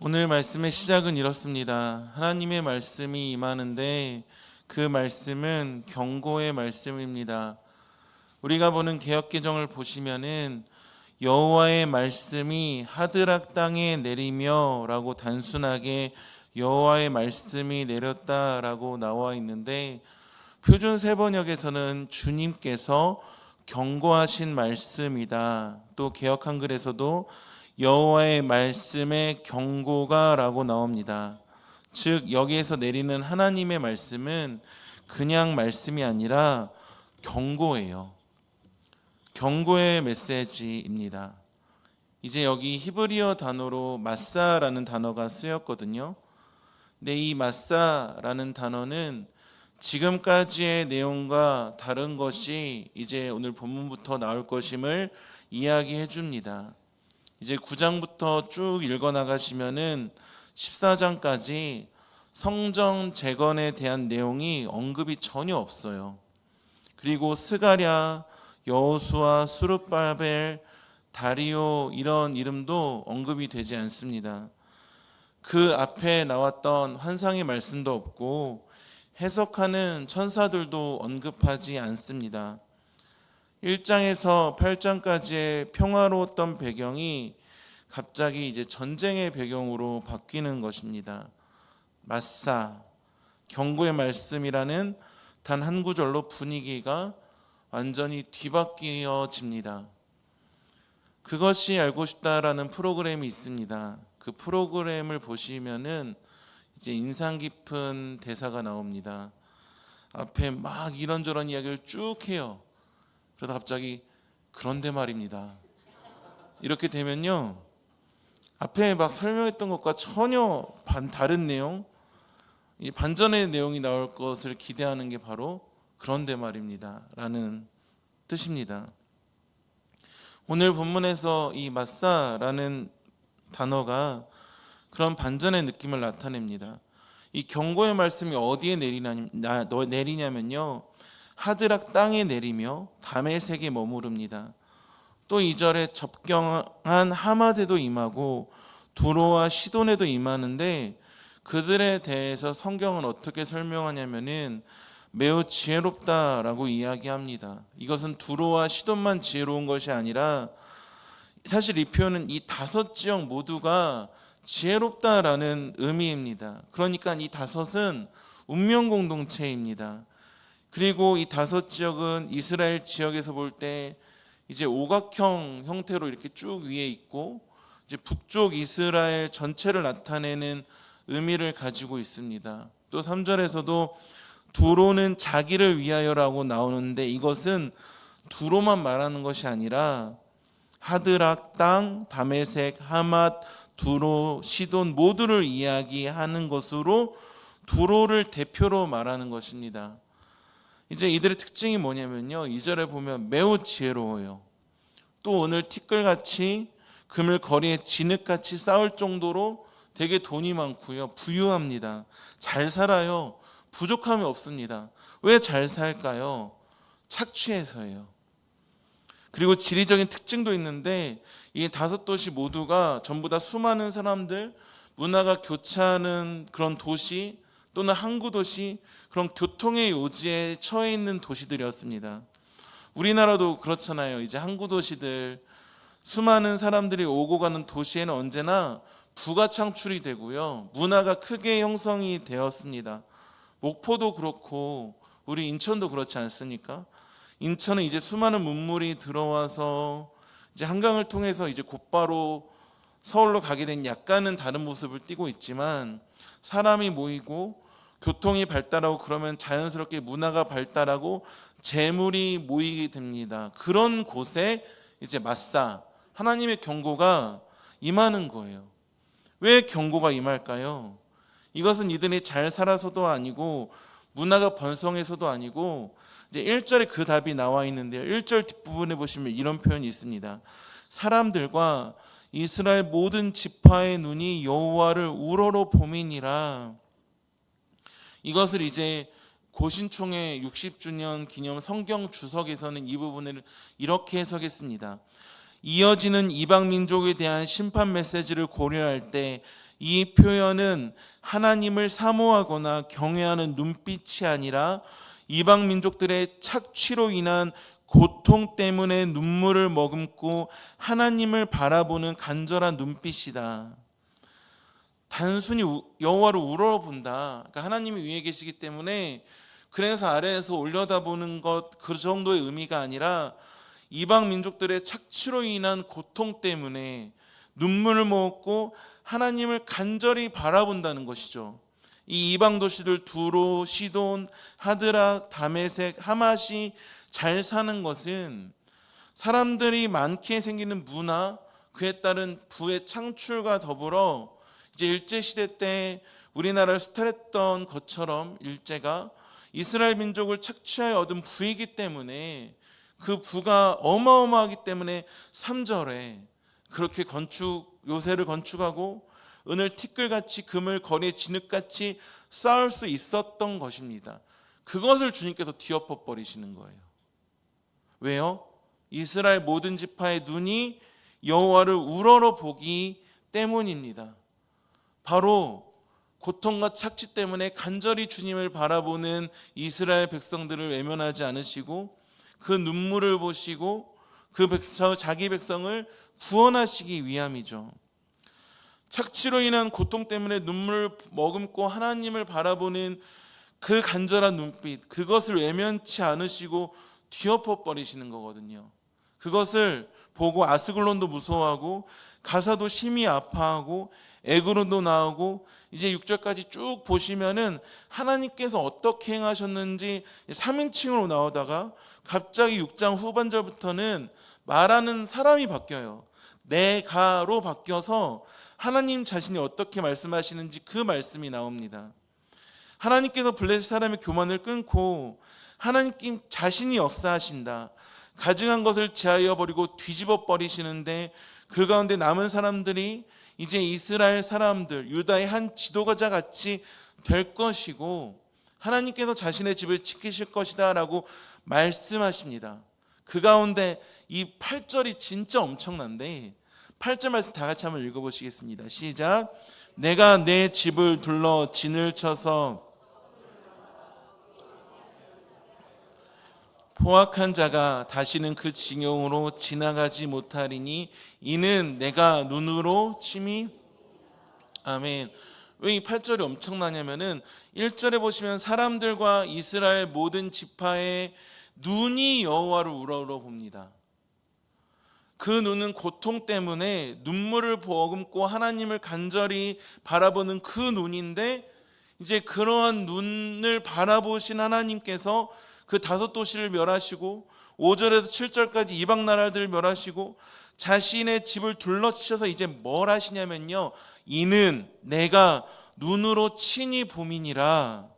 오늘 말씀의 시작은 이렇습니다. 하나님의 말씀이 임하는데 그 말씀은 경고의 말씀입니다. 우리가 보는 개역개정을 보시면은 여호와의 말씀이 하드락 땅에 내리며 라고 단순하게 여호와의 말씀이 내렸다라고 나와 있는데, 표준 세번역에서는 주님께서 경고하신 말씀이다, 또 개역 한글에서도 여호와의 말씀의 경고가 라고 나옵니다. 즉 여기에서 내리는 하나님의 말씀은 그냥 말씀이 아니라 경고예요. 경고의 메시지입니다. 이제 여기 히브리어 단어로 마사라는 단어가 쓰였거든요. 근데 이 마사라는 단어는 지금까지의 내용과 다른 것이 이제 오늘 본문부터 나올 것임을 이야기해 줍니다. 이제 9장부터 쭉 읽어 나가시면은 14장까지 성전 재건에 대한 내용이 언급이 전혀 없어요. 그리고 스가랴, 여호수아, 수룹바벨, 다리오 이런 이름도 언급이 되지 않습니다. 그 앞에 나왔던 환상의 말씀도 없고 해석하는 천사들도 언급하지 않습니다. 1장에서 8장까지의 평화로웠던 배경이 갑자기 이제 전쟁의 배경으로 바뀌는 것입니다. 마사, 경고의 말씀이라는 단 한 구절로 분위기가 완전히 뒤바뀌어집니다. 그것이 알고 싶다라는 프로그램이 있습니다. 그 프로그램을 보시면은 이제 인상 깊은 대사가 나옵니다. 앞에 막 이런저런 이야기를 쭉 해요. 그러다 갑자기 그런데 말입니다. 이렇게 되면요, 앞에 막 설명했던 것과 전혀 다른 내용, 반전의 내용이 나올 것을 기대하는 게 바로 그런데 말입니다 라는 뜻입니다. 오늘 본문에서 이 마사라는 단어가 그런 반전의 느낌을 나타냅니다. 이 경고의 말씀이 어디에 내리냐면요, 하드락 땅에 내리며 다메섹에 머무릅니다. 또 2절에 접경한 하마데도 임하고 두로와 시돈에도 임하는데, 그들에 대해서 성경은 어떻게 설명하냐면은 매우 지혜롭다라고 이야기합니다. 이것은 두로와 시돈만 지혜로운 것이 아니라 사실 이 표현은 이 5지역 모두가 지혜롭다라는 의미입니다. 그러니까 이 5은 운명 공동체입니다. 그리고 이 5지역은 이스라엘 지역에서 볼 때 이제 오각형 형태로 이렇게 쭉 위에 있고, 이제 북쪽 이스라엘 전체를 나타내는 의미를 가지고 있습니다. 또 3절에서도 두로는 자기를 위하여라고 나오는데, 이것은 두로만 말하는 것이 아니라 하드락 땅, 다메섹, 하맛, 두로, 시돈 모두를 이야기하는 것으로 두로를 대표로 말하는 것입니다. 이제 이들의 특징이 뭐냐면요, 2절에 보면 매우 지혜로워요. 또 오늘 티끌같이 그물 거리에 진흙같이 쌓을 정도로 되게 돈이 많고요, 부유합니다. 잘 살아요. 부족함이 없습니다. 왜 잘 살까요? 착취해서예요. 그리고 지리적인 특징도 있는데, 이 5도시 모두가 전부 다 수많은 사람들, 문화가 교차하는 그런 도시 또는 항구 도시, 그런 교통의 요지에 처해 있는 도시들이었습니다. 우리나라도 그렇잖아요. 이제 항구 도시들, 수많은 사람들이 오고 가는 도시에는 언제나 부가 창출이 되고요, 문화가 크게 형성이 되었습니다. 목포도 그렇고 우리 인천도 그렇지 않습니까? 인천은 이제 수많은 문물이 들어와서 이제 한강을 통해서 이제 곧바로 서울로 가게 된 약간은 다른 모습을 띠고 있지만, 사람이 모이고 교통이 발달하고 그러면 자연스럽게 문화가 발달하고 재물이 모이게 됩니다. 그런 곳에 이제 마사, 하나님의 경고가 임하는 거예요. 왜 경고가 임할까요? 이것은 이들이 잘 살아서도 아니고 문화가 번성해서도 아니고, 이제 1절에 그 답이 나와 있는데요, 1절 뒷부분에 보시면 이런 표현이 있습니다. 사람들과 이스라엘 모든 지파의 눈이 여호와를 우러러 봄이니라. 이것을 이제 고신총회 60주년 기념 성경 주석에서는 이 부분을 이렇게 해석했습니다. 이어지는 이방 민족에 대한 심판 메시지를 고려할 때 이 표현은 하나님을 사모하거나 경외하는 눈빛이 아니라 이방 민족들의 착취로 인한 고통 때문에 눈물을 머금고 하나님을 바라보는 간절한 눈빛이다. 단순히 여호와를 우러러본다. 그러니까 하나님이 위에 계시기 때문에 그래서 아래에서 올려다보는 것, 그 정도의 의미가 아니라 이방 민족들의 착취로 인한 고통 때문에 눈물을 머금고 하나님을 간절히 바라본다는 것이죠. 이 이방 도시들 두로, 시돈, 하드락, 다메섹, 하맛이 잘 사는 것은 사람들이 많게 생기는 문화, 그에 따른 부의 창출과 더불어 이제 일제시대 때 우리나라를 수탈했던 것처럼 일제가 이스라엘 민족을 착취하여 얻은 부이기 때문에 그 부가 어마어마하기 때문에 3절에 그렇게 요새를 건축하고 은을 티끌같이 금을 거리에 진흙같이 쌓을 수 있었던 것입니다. 그것을 주님께서 뒤엎어 버리시는 거예요. 왜요? 이스라엘 모든 지파의 눈이 여호와를 우러러 보기 때문입니다. 바로 고통과 착취 때문에 간절히 주님을 바라보는 이스라엘 백성들을 외면하지 않으시고 그 눈물을 보시고 자기 백성을 구원하시기 위함이죠. 착취로 인한 고통 때문에 눈물을 머금고 하나님을 바라보는 그 간절한 눈빛, 그것을 외면치 않으시고 뒤엎어 버리시는 거거든요. 그것을 보고 아스글론도 무서워하고 가사도 심히 아파하고 에그론도 나오고 이제 6절까지 쭉 보시면은 하나님께서 어떻게 행하셨는지 3인칭으로 나오다가 갑자기 6장 후반절부터는 말하는 사람이 바뀌어요. 내가로 바뀌어서 하나님 자신이 어떻게 말씀하시는지 그 말씀이 나옵니다. 하나님께서 블레셋 사람의 교만을 끊고 하나님 자신이 역사하신다. 가증한 것을 제하여 버리고 뒤집어 버리시는데 그 가운데 남은 사람들이 이제 이스라엘 사람들, 유다의 한 지도자 같이 될 것이고 하나님께서 자신의 집을 지키실 것이다 라고 말씀하십니다. 그 가운데 이 8절이 진짜 엄청난데 8절 말씀 다 같이 한번 읽어보시겠습니다. 시작. 내가 내 집을 둘러 진을 쳐서 포악한 자가 다시는 그 지경으로 지나가지 못하리니 이는 내가 눈으로 침이. 아멘. 왜 이 8절이 엄청나냐면은 1절에 보시면 사람들과 이스라엘 모든 지파의 눈이 여호와를 우러러 봅니다. 그 눈은 고통 때문에 눈물을 머금고 하나님을 간절히 바라보는 그 눈인데 이제 그러한 눈을 바라보신 하나님께서 그 5도시를 멸하시고 5절에서 7절까지 이방 나라들을 멸하시고 자신의 집을 둘러치셔서 이제 뭘 하시냐면요, 이는 내가 눈으로 친히 봄이니라.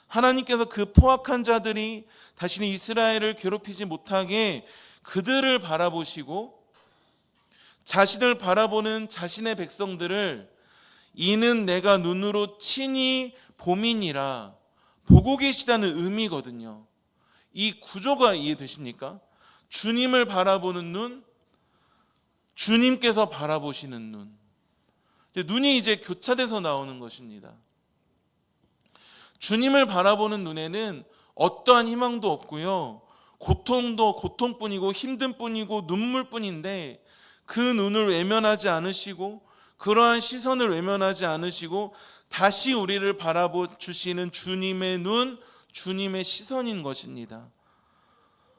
하나님께서 그 포악한 자들이 다시는 이스라엘을 괴롭히지 못하게 그들을 바라보시고 자신을 바라보는 자신의 백성들을 이는 내가 눈으로 친히 봄이니라 보고 계시다는 의미거든요. 이 구조가 이해되십니까? 주님을 바라보는 눈, 주님께서 바라보시는 눈. 눈이 이제 교차돼서 나오는 것입니다. 주님을 바라보는 눈에는 어떠한 희망도 없고요, 고통도 고통뿐이고 힘듦뿐이고 눈물뿐인데 그 눈을 외면하지 않으시고 그러한 시선을 외면하지 않으시고 다시 우리를 바라보시는 주님의 눈, 주님의 시선인 것입니다.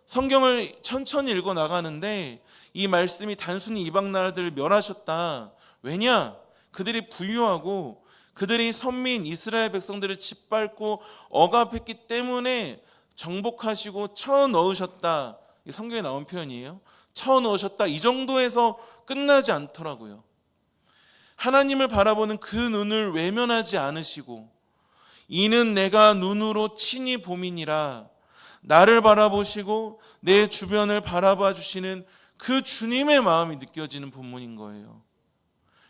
성경을 천천히 읽어 나가는데 이 말씀이 단순히 이방 나라들을 멸하셨다. 왜냐? 그들이 부유하고 그들이 선민 이스라엘 백성들을 짓밟고 억압했기 때문에 정복하시고 쳐 넣으셨다. 이 성경에 나온 표현이에요. 쳐 넣으셨다. 이 정도에서 끝나지 않더라고요. 하나님을 바라보는 그 눈을 외면하지 않으시고 이는 내가 눈으로 친히 봄이니라. 나를 바라보시고 내 주변을 바라봐 주시는 그 주님의 마음이 느껴지는 본문인 거예요.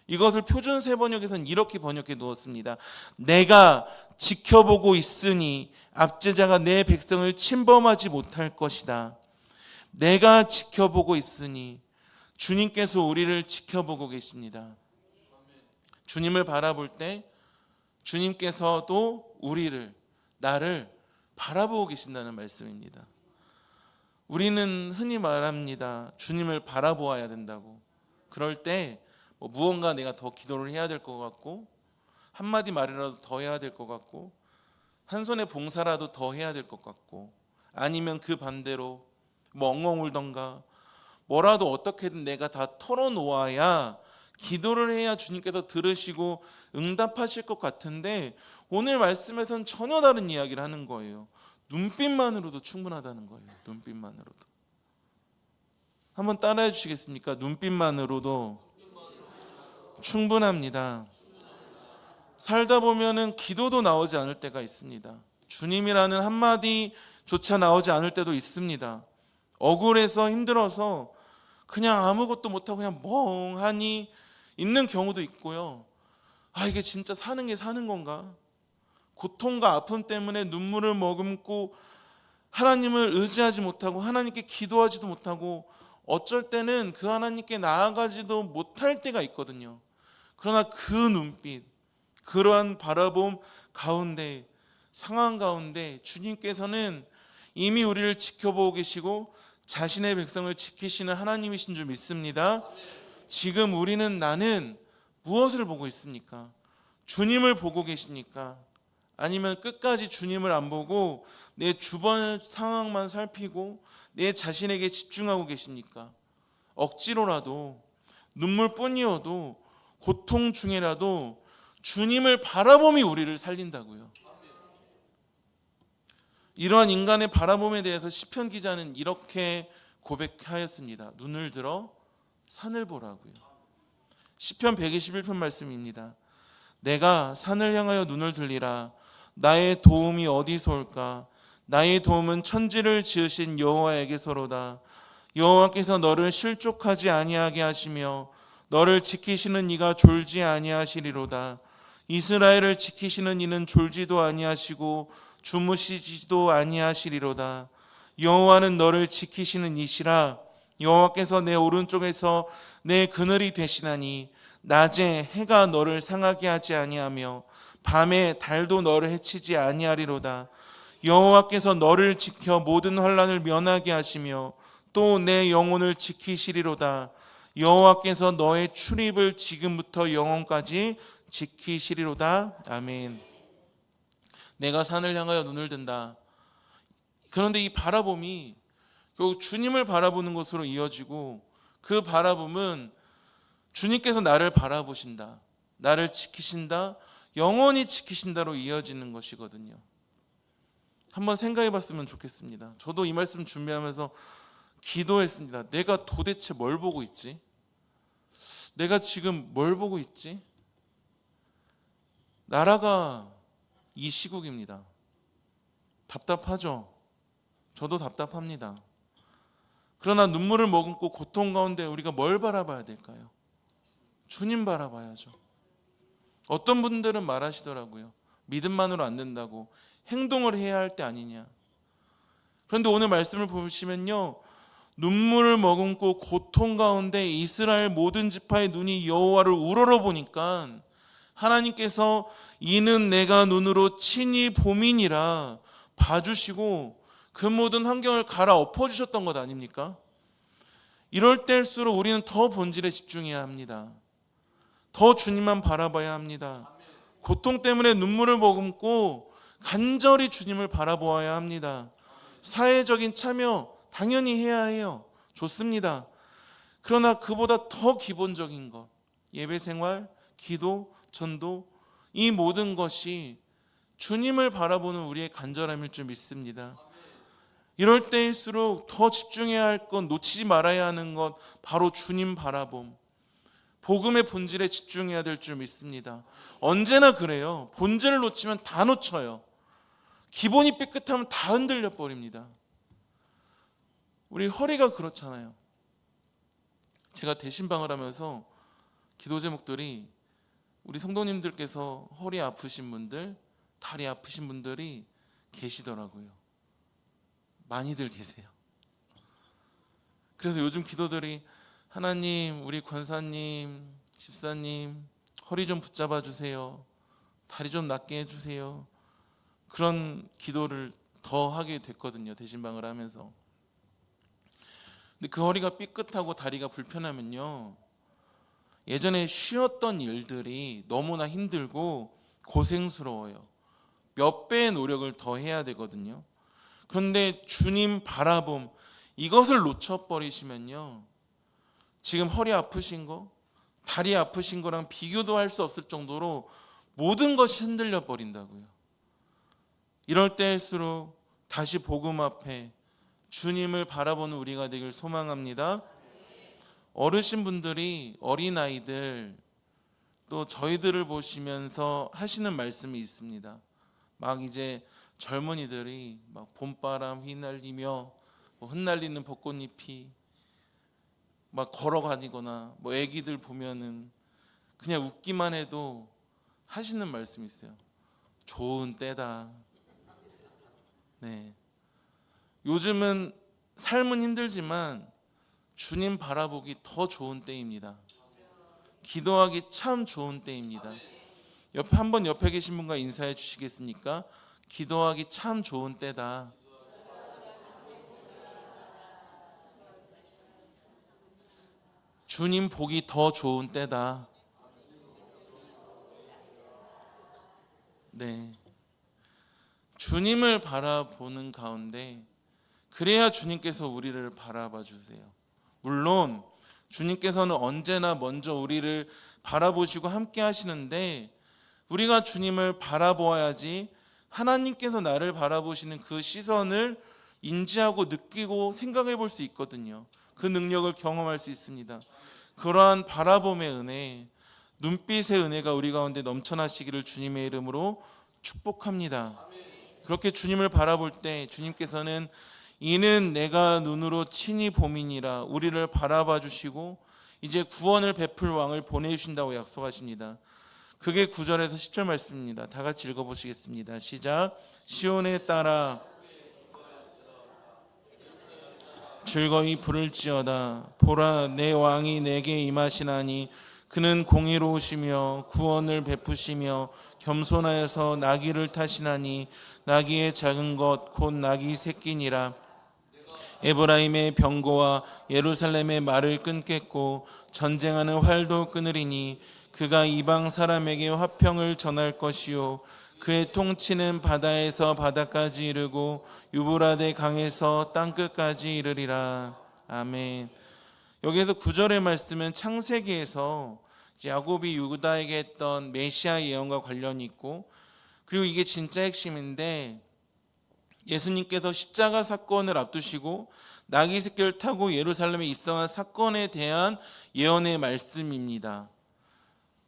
이것을 표준 세번역에서는 이렇게 번역해 두었습니다. 내가 지켜보고 있으니 압제자가 내 백성을 침범하지 못할 것이다. 내가 지켜보고 있으니 주님께서 우리를 지켜보고 계십니다. 주님을 바라볼 때 주님께서도 나를 바라보고 계신다는 말씀입니다. 우리는 흔히 말합니다. 주님을 바라보아야 된다고. 그럴 때 무언가 내가 더 기도를 해야 될 것 같고, 한마디 말이라도 더 해야 될 것 같고, 한 손의 봉사라도 더 해야 될 것 같고, 아니면 그 반대로 엉엉 울던가 뭐라도 어떻게든 내가 다 털어놓아야, 기도를 해야 주님께서 들으시고 응답하실 것 같은데, 오늘 말씀에서는 전혀 다른 이야기를 하는 거예요. 눈빛만으로도 충분하다는 거예요. 눈빛만으로도. 한번 따라해 주시겠습니까? 눈빛만으로도 충분합니다. 살다 보면은 기도도 나오지 않을 때가 있습니다. 주님이라는 한마디조차 나오지 않을 때도 있습니다. 억울해서 힘들어서 그냥 아무것도 못하고 그냥 멍하니 있는 경우도 있고요. 이게 진짜 사는 게 사는 건가? 고통과 아픔 때문에 눈물을 머금고 하나님을 의지하지 못하고 하나님께 기도하지도 못하고 어쩔 때는 그 하나님께 나아가지도 못할 때가 있거든요. 그러나 그 눈빛, 그러한 바라봄 가운데, 상황 가운데 주님께서는 이미 우리를 지켜보고 계시고 자신의 백성을 지키시는 하나님이신 줄 믿습니다. 지금 나는 무엇을 보고 있습니까? 주님을 보고 계십니까? 아니면 끝까지 주님을 안 보고 내 주변 상황만 살피고 내 자신에게 집중하고 계십니까? 억지로라도, 눈물뿐이어도, 고통 중에라도 주님을 바라봄이 우리를 살린다고요. 이러한 인간의 바라봄에 대해서 시편 기자는 이렇게 고백하였습니다. 눈을 들어 산을 보라고요. 시편 121편 말씀입니다. 내가 산을 향하여 눈을 들리라. 나의 도움이 어디서 올까? 나의 도움은 천지를 지으신 여호와에게서로다. 여호와께서 너를 실족하지 아니하게 하시며 너를 지키시는 이가 졸지 아니하시리로다. 이스라엘을 지키시는 이는 졸지도 아니하시고 주무시지도 아니하시리로다. 여호와는 너를 지키시는 이시라. 여호와께서 내 오른쪽에서 내 그늘이 되시나니 낮에 해가 너를 상하게 하지 아니하며 밤에 달도 너를 해치지 아니하리로다. 여호와께서 너를 지켜 모든 환난을 면하게 하시며 또 내 영혼을 지키시리로다. 여호와께서 너의 출입을 지금부터 영원까지 지키시리로다. 아멘. 내가 산을 향하여 눈을 든다. 그런데 이 바라봄이 결국 주님을 바라보는 것으로 이어지고, 그 바라봄은 주님께서 나를 바라보신다, 나를 지키신다, 영원히 지키신다로 이어지는 것이거든요. 한번 생각해 봤으면 좋겠습니다. 저도 이 말씀 준비하면서 기도했습니다. 내가 도대체 뭘 보고 있지? 내가 지금 뭘 보고 있지? 나라가 이 시국입니다. 답답하죠? 저도 답답합니다. 그러나 눈물을 머금고 고통 가운데 우리가 뭘 바라봐야 될까요? 주님 바라봐야죠. 어떤 분들은 말하시더라고요. 믿음만으로 안 된다고, 행동을 해야 할 때 아니냐. 그런데 오늘 말씀을 보시면요, 눈물을 머금고 고통 가운데 이스라엘 모든 지파의 눈이 여호와를 우러러 보니까 하나님께서 이는 내가 눈으로 친히 봄이니라 봐주시고 그 모든 환경을 갈아엎어 주셨던 것 아닙니까? 이럴 때일수록 우리는 더 본질에 집중해야 합니다. 더 주님만 바라봐야 합니다. 고통 때문에 눈물을 머금고 간절히 주님을 바라보아야 합니다. 사회적인 참여 당연히 해야 해요. 좋습니다. 그러나 그보다 더 기본적인 것, 예배생활, 기도, 전도, 이 모든 것이 주님을 바라보는 우리의 간절함일 줄 믿습니다. 이럴 때일수록 더 집중해야 할 것, 놓치지 말아야 하는 것, 바로 주님 바라봄, 복음의 본질에 집중해야 될 줄 믿습니다. 언제나 그래요. 본질을 놓치면 다 놓쳐요. 기본이 삐끗하면 다 흔들려 버립니다. 우리 허리가 그렇잖아요. 제가 대신방을 하면서 기도 제목들이, 우리 성도님들께서 허리 아프신 분들, 다리 아프신 분들이 계시더라고요. 많이들 계세요. 그래서 요즘 기도들이, 하나님, 우리 권사님, 집사님 허리 좀 붙잡아 주세요. 다리 좀 낫게 해주세요. 그런 기도를 더 하게 됐거든요. 대신방을 하면서. 근데 그 허리가 삐끗하고 다리가 불편하면요, 예전에 쉬었던 일들이 너무나 힘들고 고생스러워요. 몇 배의 노력을 더 해야 되거든요. 그런데 주님 바라봄, 이것을 놓쳐버리시면요, 지금 허리 아프신 거, 다리 아프신 거랑 비교도 할 수 없을 정도로 모든 것이 흔들려 버린다고요. 이럴 때일수록 다시 복음 앞에 주님을 바라보는 우리가 되길 소망합니다. 어르신분들이, 어린아이들, 또 저희들을 보시면서 하시는 말씀이 있습니다. 막 이제 젊은이들이 막 봄바람 휘날리며 흩날리는 벚꽃잎이 막 걸어다니거나 애기들 보면은 그냥 웃기만 해도 하시는 말씀이 있어요. 좋은 때다. 네. 요즘은 삶은 힘들지만 주님 바라보기 더 좋은 때입니다. 기도하기 참 좋은 때입니다. 한번 옆에 계신 분과 인사해 주시겠습니까? 기도하기 참 좋은 때다. 주님 보기 더 좋은 때다. 네. 주님을 바라보는 가운데, 그래야 주님께서 우리를 바라봐 주세요. 물론 주님께서는 언제나 먼저 우리를 바라보시고 함께 하시는데, 우리가 주님을 바라보아야지 하나님께서 나를 바라보시는 그 시선을 인지하고 느끼고 생각해 볼 수 있거든요. 그 능력을 경험할 수 있습니다. 그러한 바라봄의 은혜, 눈빛의 은혜가 우리 가운데 넘쳐나시기를 주님의 이름으로 축복합니다. 그렇게 주님을 바라볼 때 주님께서는 이는 내가 눈으로 친히 봄이니라 우리를 바라봐 주시고 이제 구원을 베풀 왕을 보내주신다고 약속하십니다. 그게 9절에서 10절 말씀입니다. 다 같이 읽어보시겠습니다. 시작. 시온에 따라 즐거이 부를지어다. 보라, 내 왕이 내게 임하시나니 그는 공의로우시며 구원을 베푸시며 겸손하여서 나귀를 타시나니 나귀의 작은 것 곧 나귀 새끼니라. 에브라임의 병거와 예루살렘의 말을 끊겠고 전쟁하는 활도 끊으리니 그가 이방 사람에게 화평을 전할 것이요 그의 통치는 바다에서 바다까지 이르고 유브라데 강에서 땅끝까지 이르리라. 아멘. 여기에서 9절의 말씀은 창세기에서 야곱이 유다에게 했던 메시아 예언과 관련이 있고, 그리고 이게 진짜 핵심인데, 예수님께서 십자가 사건을 앞두시고 나귀 새끼를 타고 예루살렘에 입성한 사건에 대한 예언의 말씀입니다.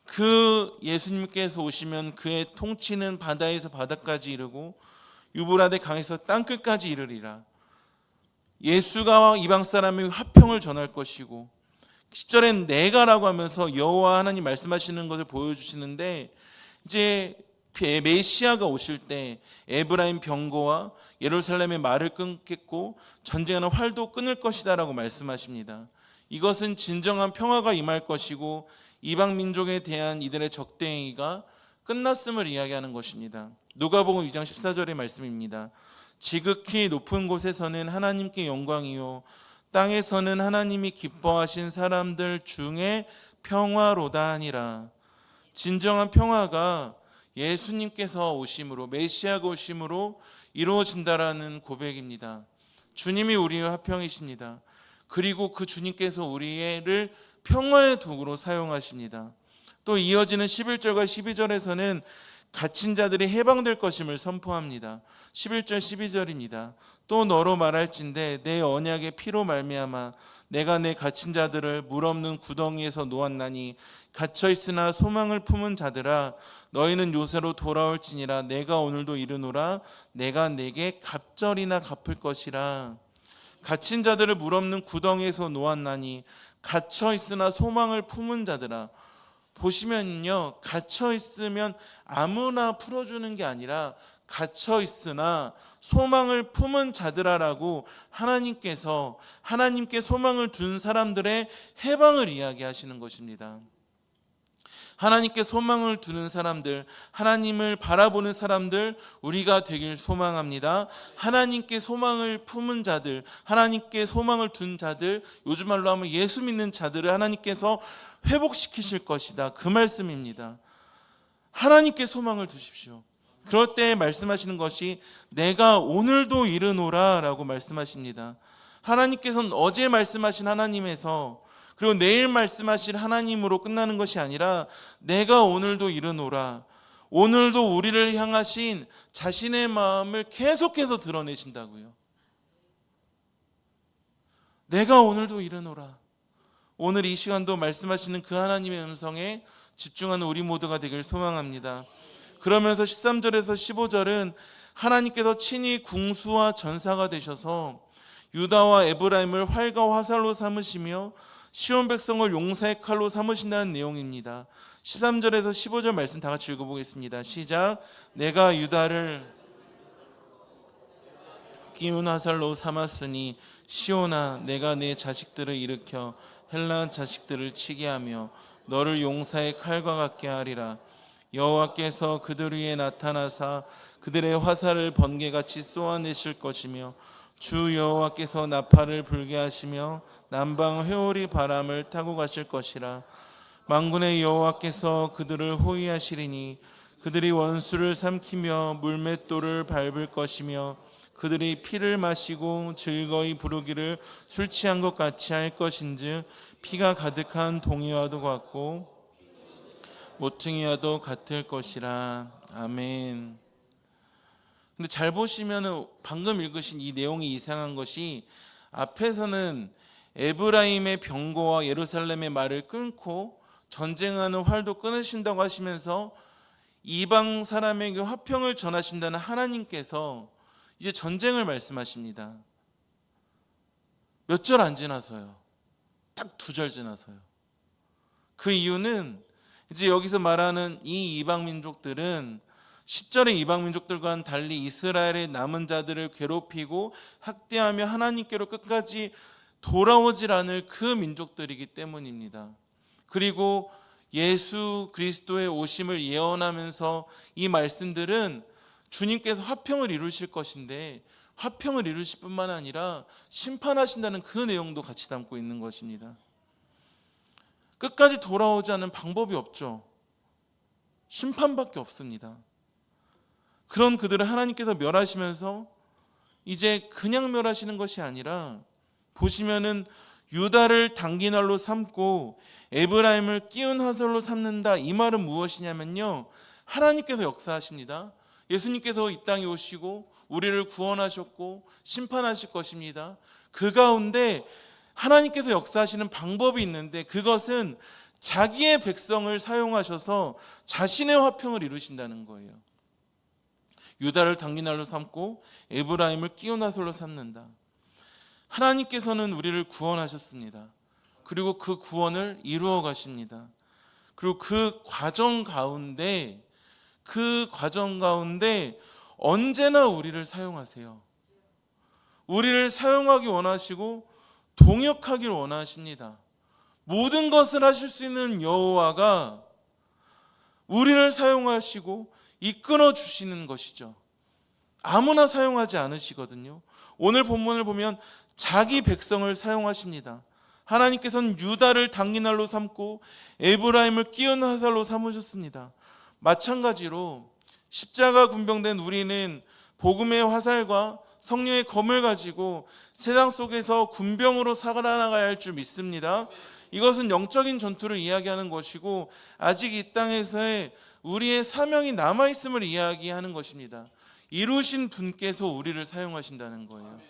그 예수님께서 오시면 그의 통치는 바다에서 바다까지 이르고 유브라데 강에서 땅끝까지 이르리라. 예수가 이방 사람의 화평을 전할 것이고, 10절엔 내가라고 하면서 여호와 하나님 말씀하시는 것을 보여주시는데, 이제 메시아가 오실 때 에브라임 병거와 예루살렘의 말을 끊겠고 전쟁하는 활도 끊을 것이다 라고 말씀하십니다. 이것은 진정한 평화가 임할 것이고 이방 민족에 대한 이들의 적대행위가 끝났음을 이야기하는 것입니다. 누가복음 2장 14절의 말씀입니다. 지극히 높은 곳에서는 하나님께 영광이요 땅에서는 하나님이 기뻐하신 사람들 중에 평화로다 하니라. 진정한 평화가 예수님께서 오심으로, 메시아가 오심으로 이루어진다라는 고백입니다. 주님이 우리의 화평이십니다. 그리고 그 주님께서 우리를 평화의 도구로 사용하십니다. 또 이어지는 11절과 12절에서는 갇힌 자들이 해방될 것임을 선포합니다. 11절 12절입니다. 또 너로 말할진대 내 언약의 피로 말미암아 내가 내 갇힌 자들을 물 없는 구덩이에서 놓았나니 갇혀 있으나 소망을 품은 자들아 너희는 요새로 돌아올지니라. 내가 오늘도 이르노라 내가 내게 갑절이나 갚을 것이라. 갇힌 자들을 물 없는 구덩이에서 놓았나니 갇혀 있으나 소망을 품은 자들아. 보시면요, 갇혀 있으면 아무나 풀어주는 게 아니라 갇혀 있으나 소망을 품은 자들아라고 하나님께서 하나님께 소망을 둔 사람들의 해방을 이야기하시는 것입니다. 하나님께 소망을 두는 사람들, 하나님을 바라보는 사람들 우리가 되길 소망합니다. 하나님께 소망을 품은 자들, 하나님께 소망을 둔 자들, 요즘 말로 하면 예수 믿는 자들을 하나님께서 회복시키실 것이다, 그 말씀입니다. 하나님께 소망을 두십시오. 그럴 때 말씀하시는 것이 내가 오늘도 이르노라 라고 말씀하십니다. 하나님께서는 어제 말씀하신 하나님에서 그리고 내일 말씀하실 하나님으로 끝나는 것이 아니라 내가 오늘도 이르노라, 오늘도 우리를 향하신 자신의 마음을 계속해서 드러내신다고요. 내가 오늘도 이르노라. 오늘 이 시간도 말씀하시는 그 하나님의 음성에 집중하는 우리 모두가 되길 소망합니다. 그러면서 13절에서 15절은 하나님께서 친히 궁수와 전사가 되셔서 유다와 에브라임을 활과 화살로 삼으시며 시온 백성을 용사의 칼로 삼으신다는 내용입니다. 13절에서 15절 말씀 다 같이 읽어보겠습니다. 시작. 내가 유다를 끼운 화살로 삼았으니 시온아, 내가 내 자식들을 일으켜 헬라 자식들을 치게 하며 너를 용사의 칼과 같게 하리라. 여호와께서 그들 위에 나타나사 그들의 화살을 번개같이 쏘아내실 것이며 주 여호와께서 나팔을 불게 하시며 남방 회오리 바람을 타고 가실 것이라. 만군의 여호와께서 그들을 호위하시리니 그들이 원수를 삼키며 물맷돌을 밟을 것이며 그들이 피를 마시고 즐거이 부르기를 술 취한 것 같이 할 것인즉 피가 가득한 동이와도 같고 모퉁이와도 같을 것이라. 아멘. 근데 잘 보시면은 방금 읽으신 이 내용이 이상한 것이 앞에서는 에브라임의 병거와 예루살렘의 말을 끊고 전쟁하는 활도 끊으신다고 하시면서 이방 사람에게 화평을 전하신다는 하나님께서 이제 전쟁을 말씀하십니다. 몇 절 안 지나서요. 딱 2절 지나서요. 그 이유는 이제 여기서 말하는 이 이방 민족들은 10절의 이방 민족들과는 달리 이스라엘의 남은 자들을 괴롭히고 학대하며 하나님께로 끝까지 돌아오질 않을 그 민족들이기 때문입니다. 그리고 예수 그리스도의 오심을 예언하면서 이 말씀들은 주님께서 화평을 이루실 것인데 화평을 이루실 뿐만 아니라 심판하신다는 그 내용도 같이 담고 있는 것입니다. 끝까지 돌아오지 않은 방법이 없죠. 심판밖에 없습니다. 그런 그들을 하나님께서 멸하시면서 이제 그냥 멸하시는 것이 아니라 보시면은 유다를 단기날로 삼고 에브라임을 끼운 화살로 삼는다. 이 말은 무엇이냐면요, 하나님께서 역사하십니다. 예수님께서 이 땅에 오시고 우리를 구원하셨고 심판하실 것입니다. 그 가운데 하나님께서 역사하시는 방법이 있는데 그것은 자기의 백성을 사용하셔서 자신의 화평을 이루신다는 거예요. 유다를 단기날로 삼고 에브라임을 끼운 화살로 삼는다. 하나님께서는 우리를 구원하셨습니다. 그리고 그 구원을 이루어 가십니다. 그리고 그 과정 가운데 언제나 우리를 사용하세요. 우리를 사용하기 원하시고 동역하길 원하십니다. 모든 것을 하실 수 있는 여호와가 우리를 사용하시고 이끌어 주시는 것이죠. 아무나 사용하지 않으시거든요. 오늘 본문을 보면 자기 백성을 사용하십니다. 하나님께서는 유다를 단기날로 삼고 에브라임을 끼운 화살로 삼으셨습니다. 마찬가지로 십자가 군병된 우리는 복음의 화살과 성령의 검을 가지고 세상 속에서 군병으로 살아나가야 할 줄 믿습니다. 이것은 영적인 전투를 이야기하는 것이고 아직 이 땅에서의 우리의 사명이 남아있음을 이야기하는 것입니다. 이루신 분께서 우리를 사용하신다는 거예요.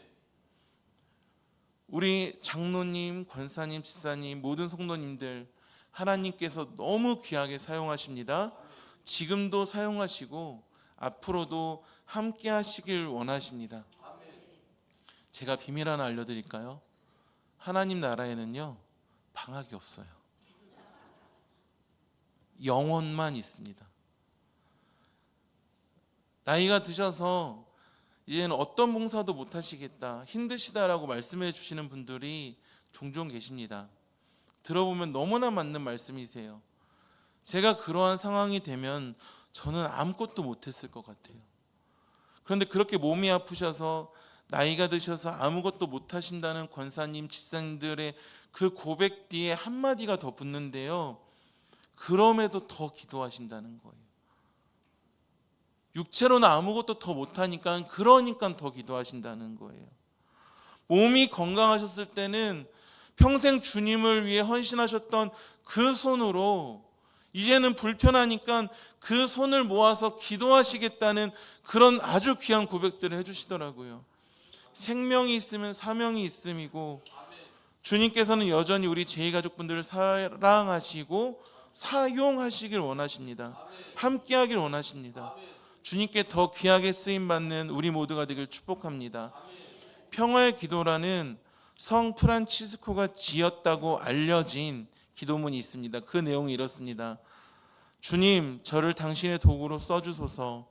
우리 장로님, 권사님, 집사님, 모든 성도님들 하나님께서 너무 귀하게 사용하십니다. 지금도 사용하시고 앞으로도 함께 하시길 원하십니다. 제가 비밀 하나 알려드릴까요? 하나님 나라에는요 방학이 없어요. 영혼만 있습니다. 나이가 드셔서 이제는 어떤 봉사도 못하시겠다, 힘드시다라고 말씀해 주시는 분들이 종종 계십니다. 들어보면 너무나 맞는 말씀이세요. 제가 그러한 상황이 되면 저는 아무것도 못했을 것 같아요. 그런데 그렇게 몸이 아프셔서 나이가 드셔서 아무것도 못하신다는 권사님, 집사님들의 그 고백 뒤에 한마디가 더 붙는데요. 그럼에도 더 기도하신다는 거예요. 육체로는 아무것도 더 못하니까 그러니까 더 기도하신다는 거예요. 몸이 건강하셨을 때는 평생 주님을 위해 헌신하셨던 그 손으로 이제는 불편하니까 그 손을 모아서 기도하시겠다는 그런 아주 귀한 고백들을 해주시더라고요. 생명이 있으면 사명이 있음이고 주님께서는 여전히 우리 제2가족분들을 사랑하시고 사용하시길 원하십니다. 함께하길 원하십니다. 주님께 더 귀하게 쓰임받는 우리 모두가 되길 축복합니다. 평화의 기도라는 성 프란치스코가 지었다고 알려진 기도문이 있습니다. 그 내용이 이렇습니다. 주님, 저를 당신의 도구로 써주소서.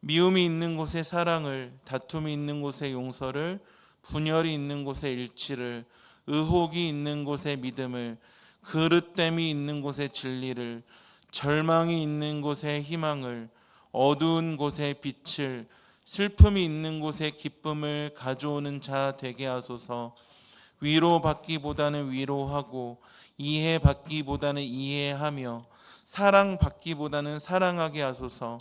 미움이 있는 곳에 사랑을, 다툼이 있는 곳에 용서를, 분열이 있는 곳에 일치를, 의혹이 있는 곳에 믿음을, 그릇됨이 있는 곳에 진리를, 절망이 있는 곳에 희망을, 어두운 곳에 빛을, 슬픔이 있는 곳에 기쁨을 가져오는 자 되게 하소서. 위로받기보다는 위로하고 이해받기보다는 이해하며 사랑받기보다는 사랑하게 하소서.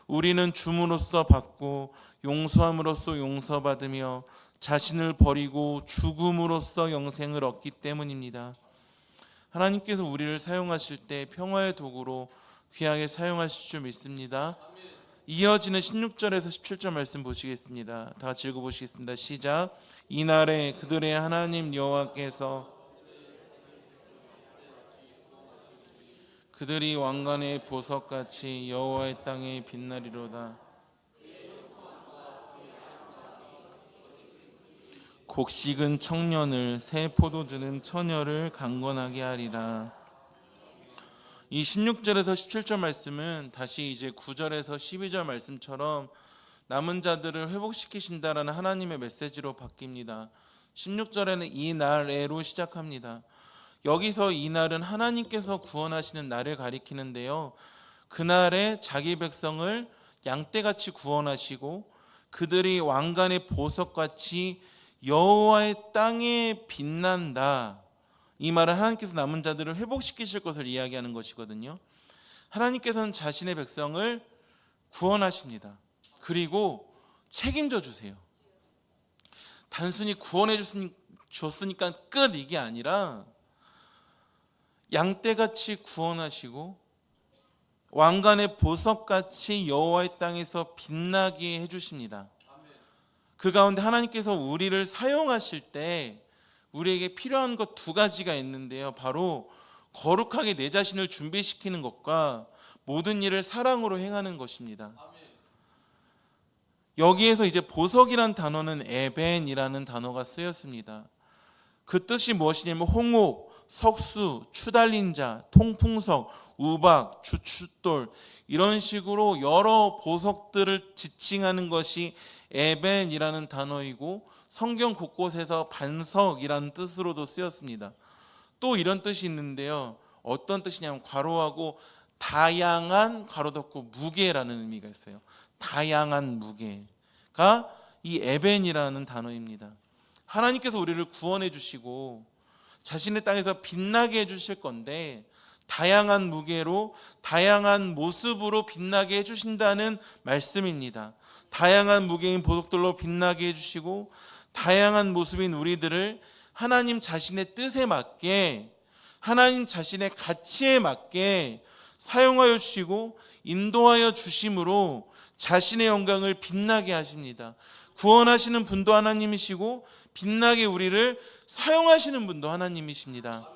우리는 줌으로써 받고 용서함으로써 용서받으며 자신을 버리고 죽음으로써 영생을 얻기 때문입니다. 하나님께서 우리를 사용하실 때 평화의 도구로 귀하게 사용하실 줄 믿습니다. 이어지는 16절에서 17절 말씀 보시겠습니다. 다 같이 읽어보시겠습니다. 시작. 이날에 그들의 하나님 여호와께서 그들이 왕관의 보석같이 여호와의 땅에 빛나리로다. 곡식은 청년을, 새 포도주는 처녀를 강건하게 하리라. 이 16절에서 17절 말씀은 다시 이제 9절에서 12절 말씀처럼 남은 자들을 회복시키신다라는 하나님의 메시지로 바뀝니다. 16절에는 이 날에로 시작합니다. 여기서 이 날은 하나님께서 구원하시는 날을 가리키는데요. 그날에 자기 백성을 양떼같이 구원하시고 그들이 왕관의 보석같이 여호와의 땅에 빛난다. 이 말은 하나님께서 남은 자들을 회복시키실 것을 이야기하는 것이거든요. 하나님께서는 자신의 백성을 구원하십니다. 그리고 책임져 주세요. 단순히 구원해 줬으니까 끝 이게 아니라 양떼같이 구원하시고 왕관의 보석같이 여호와의 땅에서 빛나게 해주십니다. 그 가운데 하나님께서 우리를 사용하실 때 우리에게 필요한 것 두 가지가 있는데요. 바로 거룩하게 내 자신을 준비시키는 것과 모든 일을 사랑으로 행하는 것입니다. 여기에서 이제 보석이란 단어는 에벤이라는 단어가 쓰였습니다. 그 뜻이 무엇이냐면 홍옥, 석수, 추달린 자, 통풍석, 우박, 주춧돌 이런 식으로 여러 보석들을 지칭하는 것이 에벤이라는 단어이고 성경 곳곳에서 반석이라는 뜻으로도 쓰였습니다. 또 이런 뜻이 있는데요. 어떤 뜻이냐면 괄호하고 다양한 괄호 닫고 무게라는 의미가 있어요. 다양한 무게가 이 에벤이라는 단어입니다. 하나님께서 우리를 구원해 주시고 자신의 땅에서 빛나게 해 주실 건데 다양한 무게로 다양한 모습으로 빛나게 해 주신다는 말씀입니다. 다양한 무게인 보석들로 빛나게 해주시고 다양한 모습인 우리들을 하나님 자신의 뜻에 맞게 하나님 자신의 가치에 맞게 사용하여 주시고 인도하여 주심으로 자신의 영광을 빛나게 하십니다. 구원하시는 분도 하나님이시고 빛나게 우리를 사용하시는 분도 하나님이십니다.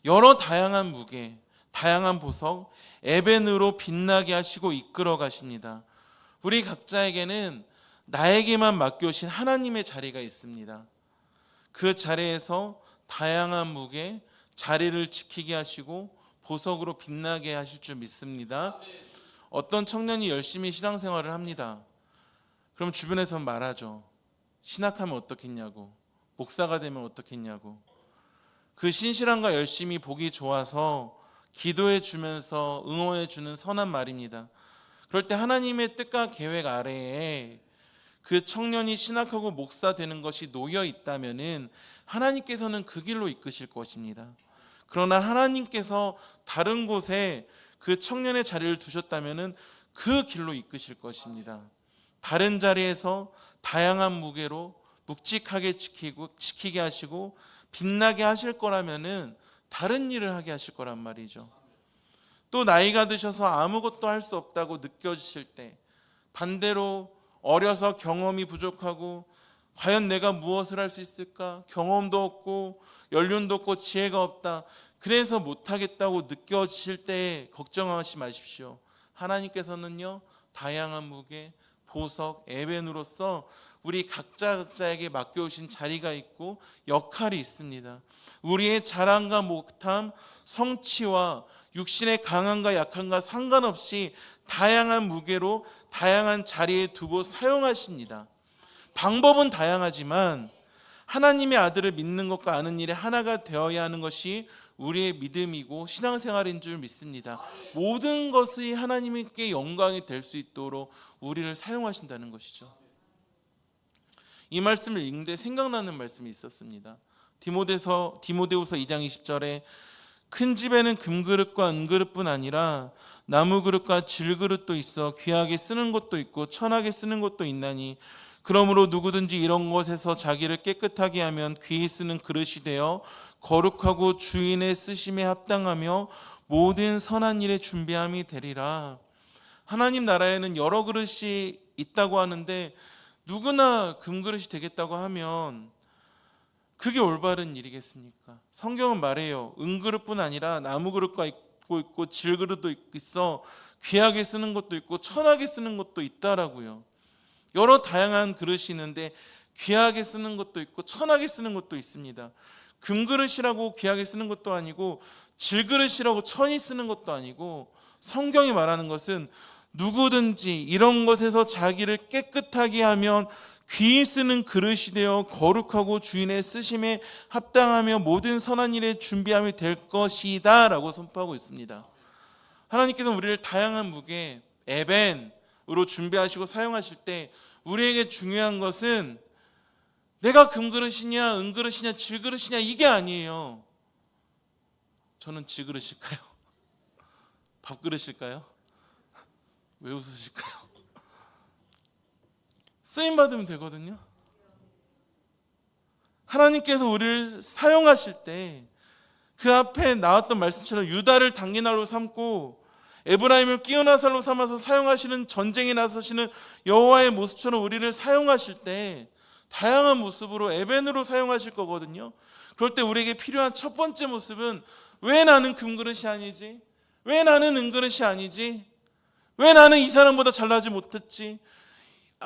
여러 다양한 무게, 다양한 보석, 에벤으로 빛나게 하시고 이끌어 가십니다. 우리 각자에게는 나에게만 맡겨오신 하나님의 자리가 있습니다. 그 자리에서 다양한 무게, 자리를 지키게 하시고 보석으로 빛나게 하실 줄 믿습니다. 어떤 청년이 열심히 신앙생활을 합니다. 그럼 주변에서 말하죠. 신학하면 어떻겠냐고, 목사가 되면 어떻겠냐고. 그 신실함과 열심이 보기 좋아서 기도해 주면서 응원해 주는 선한 말입니다. 그럴 때 하나님의 뜻과 계획 아래에 그 청년이 신학하고 목사 되는 것이 놓여 있다면은 하나님께서는 그 길로 이끄실 것입니다. 그러나 하나님께서 다른 곳에 그 청년의 자리를 두셨다면은 그 길로 이끄실 것입니다. 다른 자리에서 다양한 무게로 묵직하게 지키게 하시고 빛나게 하실 거라면은 다른 일을 하게 하실 거란 말이죠. 또 나이가 드셔서 아무것도 할 수 없다고 느껴지실 때, 반대로 어려서 경험이 부족하고 과연 내가 무엇을 할 수 있을까? 경험도 없고 연륜도 없고 지혜가 없다. 그래서 못하겠다고 느껴지실 때 걱정하지 마십시오. 하나님께서는요, 다양한 무게, 보석, 에벤으로서 우리 각자에게 맡겨오신 자리가 있고 역할이 있습니다. 우리의 자랑과 못함, 성취와 육신의 강함과 약함과 상관없이 다양한 무게로 다양한 자리에 두고 사용하십니다. 방법은 다양하지만 하나님의 아들을 믿는 것과 아는 일에 하나가 되어야 하는 것이 우리의 믿음이고 신앙생활인 줄 믿습니다. 모든 것이 하나님께 영광이 될 수 있도록 우리를 사용하신다는 것이죠. 이 말씀을 읽는데 생각나는 말씀이 있었습니다. 디모데후서 2장 20절에 큰 집에는 금그릇과 은그릇뿐 아니라 나무그릇과 질그릇도 있어 귀하게 쓰는 것도 있고 천하게 쓰는 것도 있나니 그러므로 누구든지 이런 것에서 자기를 깨끗하게 하면 귀히 쓰는 그릇이 되어 거룩하고 주인의 쓰심에 합당하며 모든 선한 일에 준비함이 되리라. 하나님 나라에는 여러 그릇이 있다고 하는데 누구나 금그릇이 되겠다고 하면 그게 올바른 일이겠습니까? 성경은 말해요. 은그릇뿐 아니라 나무그릇과 있고 질그릇도 있어 귀하게 쓰는 것도 있고 천하게 쓰는 것도 있다라고요. 여러 다양한 그릇이 있는데 귀하게 쓰는 것도 있고 천하게 쓰는 것도 있습니다. 금그릇이라고 귀하게 쓰는 것도 아니고 질그릇이라고 천히 쓰는 것도 아니고 성경이 말하는 것은 누구든지 이런 것에서 자기를 깨끗하게 하면 귀히 쓰는 그릇이 되어 거룩하고 주인의 쓰심에 합당하며 모든 선한 일에 준비함이 될 것이다 라고 선포하고 있습니다. 하나님께서는 우리를 다양한 무게, 에벤으로 준비하시고 사용하실 때 우리에게 중요한 것은 내가 금그릇이냐 은그릇이냐 질그릇이냐 이게 아니에요. 저는 질그릇일까요? 밥그릇일까요? 왜 웃으실까요? 쓰임받으면 되거든요. 하나님께서 우리를 사용하실 때 그 앞에 나왔던 말씀처럼 유다를 단기날로 삼고 에브라임을 끼어나살로 삼아서 사용하시는 전쟁에 나서시는 여호와의 모습처럼 우리를 사용하실 때 다양한 모습으로 에벤으로 사용하실 거거든요. 그럴 때 우리에게 필요한 첫 번째 모습은 왜 나는 금그릇이 아니지? 왜 나는 은그릇이 아니지? 왜 나는 이 사람보다 잘나지 못했지?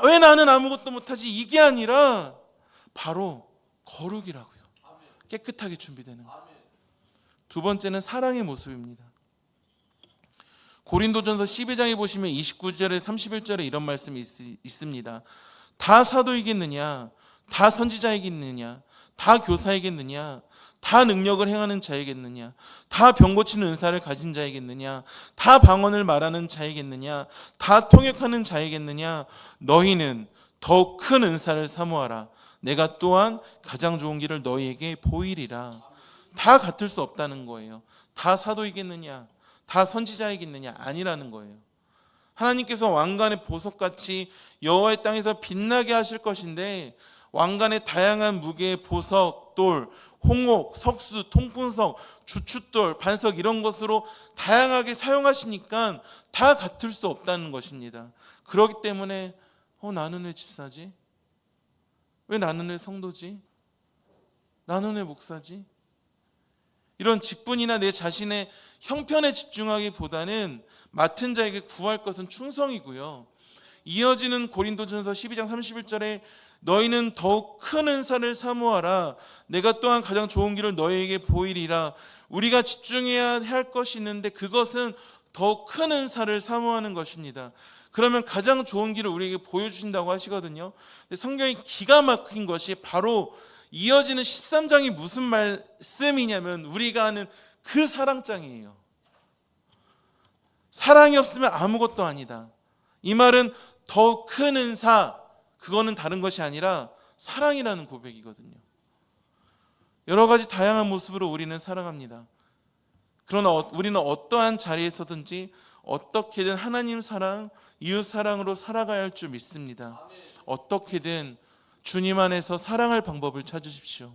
왜 나는 아무것도 못하지? 이게 아니라 바로 거룩이라고요. 깨끗하게 준비되는 것. 두 번째는 사랑의 모습입니다. 고린도전서 12장에 보시면 29절에 31절에 이런 말씀이 있습니다. 다 사도이겠느냐? 다 선지자이겠느냐? 다 교사이겠느냐? 다 능력을 행하는 자이겠느냐? 다 병 고치는 은사를 가진 자이겠느냐? 다 방언을 말하는 자이겠느냐? 다 통역하는 자이겠느냐? 너희는 더욱 큰 은사를 사모하라. 내가 또한 가장 좋은 길을 너희에게 보이리라. 다 같을 수 없다는 거예요. 다 사도이겠느냐? 다 선지자이겠느냐? 아니라는 거예요. 하나님께서 왕관의 보석같이 여호와의 땅에서 빛나게 하실 것인데 왕관의 다양한 무게의 보석, 돌, 홍옥, 석수, 통분석, 주춧돌, 반석 이런 것으로 다양하게 사용하시니까 다 같을 수 없다는 것입니다. 그렇기 때문에 나는 왜 집사지? 왜 나는 왜 성도지? 나는 왜 목사지? 이런 직분이나 내 자신의 형편에 집중하기보다는 맡은 자에게 구할 것은 충성이고요. 이어지는 고린도전서 12장 31절에 너희는 더욱 큰 은사를 사모하라. 내가 또한 가장 좋은 길을 너희에게 보이리라. 우리가 집중해야 할 것이 있는데 그것은 더욱 큰 은사를 사모하는 것입니다. 그러면 가장 좋은 길을 우리에게 보여주신다고 하시거든요. 성경이 기가 막힌 것이 바로 이어지는 13장이 무슨 말씀이냐면 우리가 아는 그 사랑장이에요. 사랑이 없으면 아무것도 아니다. 이 말은 더 큰 은사, 그거는 다른 것이 아니라 사랑이라는 고백이거든요. 여러 가지 다양한 모습으로 우리는 살아갑니다. 그러나 우리는 어떠한 자리에서든지 어떻게든 하나님 사랑, 이웃 사랑으로 살아가야 할 줄 믿습니다. 어떻게든 주님 안에서 사랑할 방법을 찾으십시오.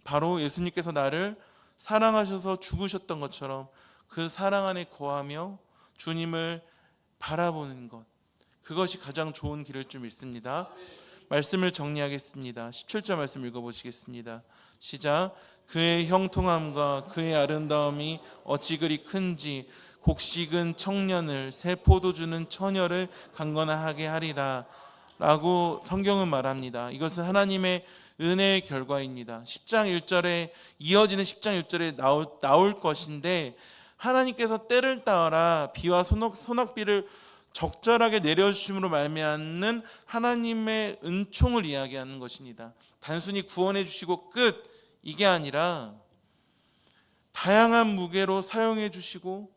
바로 예수님께서 나를 사랑하셔서 죽으셨던 것처럼 그 사랑 안에 거하며 주님을 바라보는 것, 그것이 가장 좋은 길일 줄 믿습니다. 말씀을 정리하겠습니다. 17절 말씀 읽어보시겠습니다. 시작. 그의 형통함과 그의 아름다움이 어찌 그리 큰지 곡식은 청년을 새 포도주는 처녀를 강건하게 하리라 라고 성경은 말합니다. 이것은 하나님의 은혜의 결과입니다. 10장 1절에 이어지는 10장 1절에 나올 것인데 하나님께서 때를 따라 비와 소낙비를 적절하게 내려주심으로 말미암는 하나님의 은총을 이야기하는 것입니다. 단순히 구원해 주시고 끝, 이게 아니라 다양한 무게로 사용해 주시고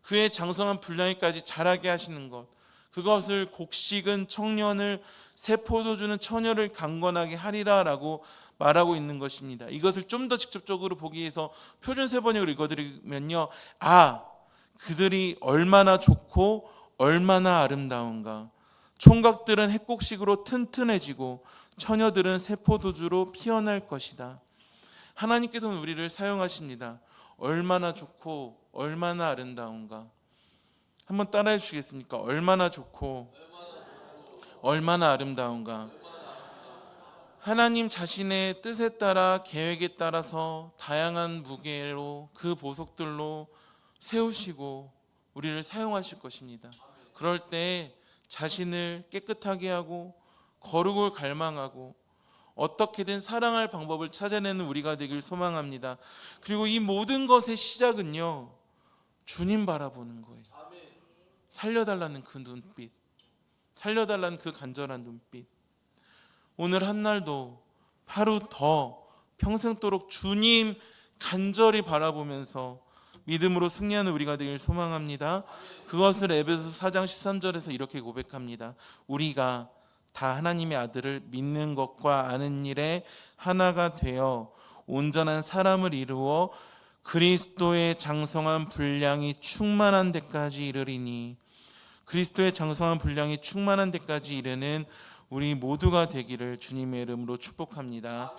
그의 장성한 분량에까지 자라게 하시는 것, 그것을 곡식은 청년을 새 포도주는 처녀를 강건하게 하리라 라고 말하고 있는 것입니다. 이것을 좀 더 직접적으로 보기 위해서 표준 세번역으로 읽어드리면요, 그들이 얼마나 좋고 얼마나 아름다운가. 총각들은 핵곡식으로 튼튼해지고 처녀들은 새 포도주로 피어날 것이다. 하나님께서는 우리를 사용하십니다. 얼마나 좋고 얼마나 아름다운가. 한번 따라해 주시겠습니까? 얼마나 좋고 얼마나 아름다운가. 하나님 자신의 뜻에 따라 계획에 따라서 다양한 무게로 그 보석들로 세우시고 우리를 사용하실 것입니다. 그럴 때 자신을 깨끗하게 하고 거룩을 갈망하고 어떻게든 사랑할 방법을 찾아내는 우리가 되길 소망합니다. 그리고 이 모든 것의 시작은요, 주님 바라보는 거예요. 살려달라는 그 눈빛, 살려달라는 그 간절한 눈빛. 오늘 한날도 하루 더 평생도록 주님 간절히 바라보면서 믿음으로 승리하는 우리가 되길 소망합니다. 그것을 에베소서 4장 13절에서 이렇게 고백합니다. 우리가 다 하나님의 아들을 믿는 것과 아는 일에 하나가 되어 온전한 사람을 이루어 그리스도의 장성한 분량이 충만한 데까지 이르리니, 그리스도의 장성한 분량이 충만한 데까지 이르는 우리 모두가 되기를 주님의 이름으로 축복합니다.